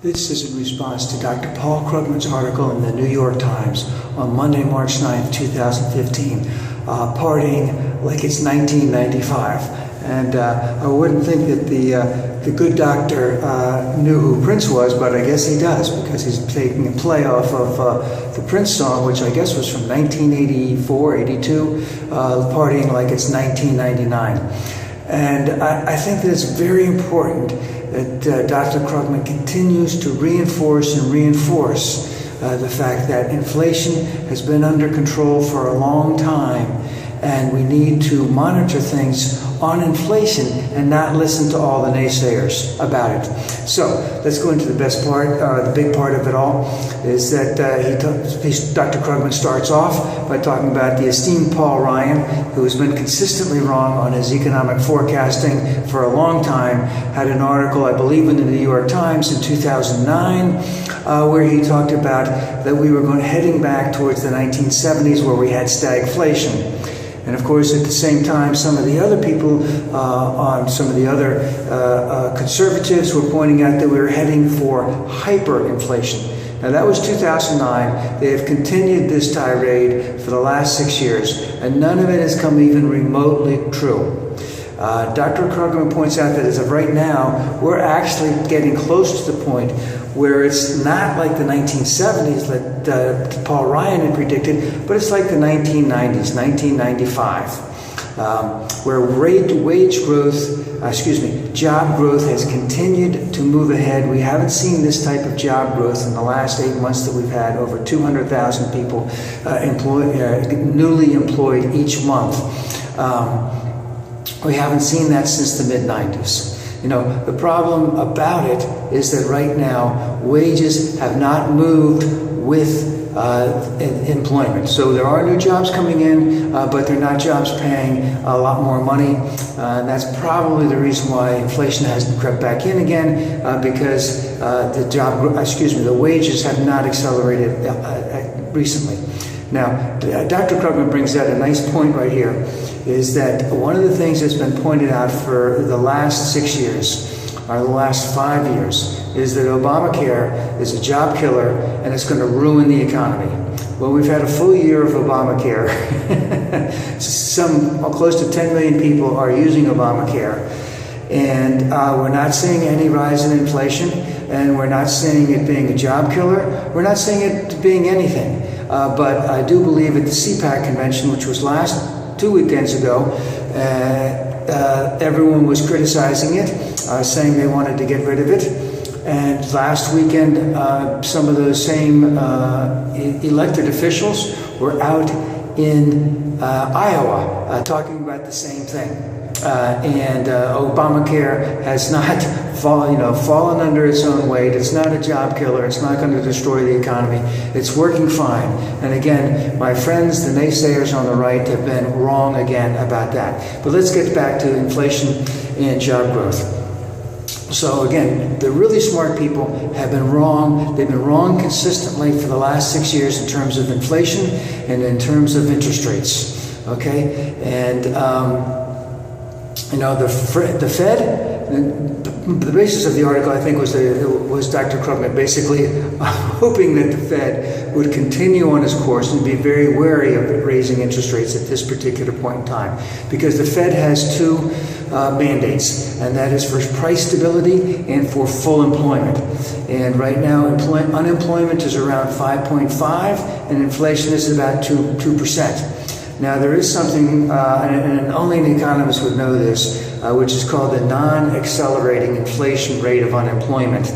This is in response to Dr. Paul Krugman's article in the New York Times on Monday, March 9th, 2015, partying like it's 1995. And I wouldn't think that the good doctor knew who Prince was, but I guess he does, because he's taking a play off of the Prince song, which I guess was from 1984, 82, partying like it's 1999. And I think that it's very important that Dr. Krugman continues to reinforce the fact that inflation has been under control for a long time, and we need to monitor things on inflation and not listen to all the naysayers about it. So let's go into the best part, the big part of it all, is that Dr. Krugman starts off by talking about the esteemed Paul Ryan, who has been consistently wrong on his economic forecasting for a long time, had an article, I believe, in the New York Times in 2009, where he talked about that we were heading back towards the 1970s, where we had stagflation. And of course, at the same time, some of the other people, some of the other conservatives were pointing out that we were heading for hyperinflation. Now that was 2009. They have continued this tirade for the last 6 years, and none of it has come even remotely true. Dr. Krugman points out that as of right now, we're actually getting close to the point where it's not like the 1970s that Paul Ryan had predicted, but it's like the 1990s, 1995, where job growth has continued to move ahead. We haven't seen this type of job growth in the last 8 months that we've had, over 200,000 people newly employed each month. We haven't seen that since the mid-90s. You know, the problem about it is that right now, wages have not moved with employment. So there are new jobs coming in, but they're not jobs paying a lot more money. And that's probably the reason why inflation hasn't crept back in again, because the wages have not accelerated recently. Now, Dr. Krugman brings out a nice point right here, is that one of the things that's been pointed out for the last 6 years, or the last 5 years, is that Obammercare is a job killer and it's going to ruin the economy. Well, we've had a full year of Obammercare. Close to 10 million people are using Obammercare. And we're not seeing any rise in inflation, and we're not seeing it being a job killer. We're not seeing it being anything. But I do believe at the CPAC convention, which was 2 weekends ago, everyone was criticizing it, saying they wanted to get rid of it. And last weekend, some of those same elected officials were out in Iowa talking about the same thing. And Obamacare has not fallen under its own weight. It's not a job killer. It's not going to destroy the economy. It's working fine. And again, my friends, the naysayers on the right, have been wrong again about that. But let's get back to inflation and job growth. So again, the really smart people have been wrong. They've been wrong consistently for the last 6 years in terms of inflation and in terms of interest rates. Okay? And the Fed, the basis of the article, I think, was Dr. Krugman basically hoping that the Fed would continue on its course and be very wary of raising interest rates at this particular point in time, because the Fed has two mandates, and that is for price stability and for full employment. And right now, unemployment is around 5.5, and inflation is about 2%. Now, there is something, and only an economist would know this, which is called the non-accelerating inflation rate of unemployment,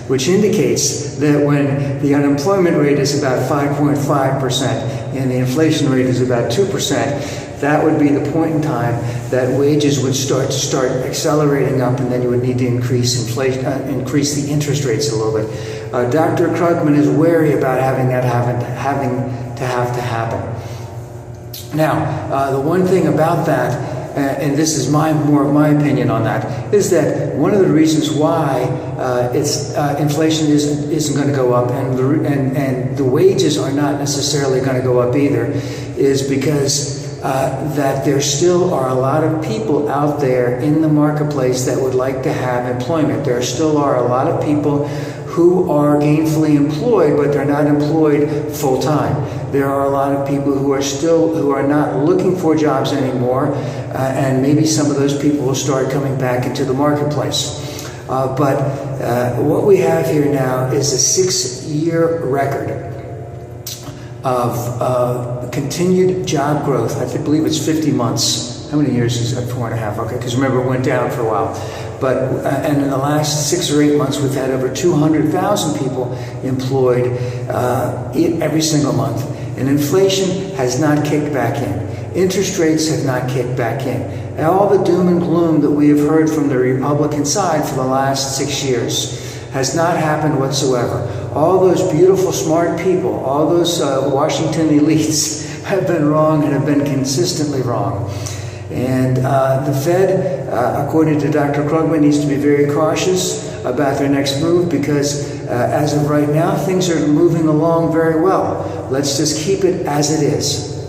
which indicates that when the unemployment rate is about 5.5% and the inflation rate is about 2%, that would be the point in time that wages would start accelerating up, and then you would need to increase the interest rates a little bit. Dr. Krugman is wary about having that happen. Now, the one thing about that, and this is more of my opinion on that, is that one of the reasons why inflation isn't going to go up, and the wages are not necessarily going to go up either, is because that there still are a lot of people out there in the marketplace that would like to have employment. There still are a lot of people who are gainfully employed, but they're not employed full-time. There are a lot of people who are not looking for jobs anymore, and maybe some of those people will start coming back into the marketplace. But what we have here now is a 6-year record of continued job growth. I believe it's 50 months. How many years is that? 4.5. Okay, because remember it went down for a while. But and in the last 6 or 8 months, we've had over 200,000 people employed every single month. And inflation has not kicked back in. Interest rates have not kicked back in. And all the doom and gloom that we have heard from the Republican side for the last 6 years has not happened whatsoever. All those beautiful, smart people, all those Washington elites have been wrong and have been consistently wrong. And the Fed, according to Dr. Krugman, needs to be very cautious about their next move because as of right now, things are moving along very well. Let's just keep it as it is.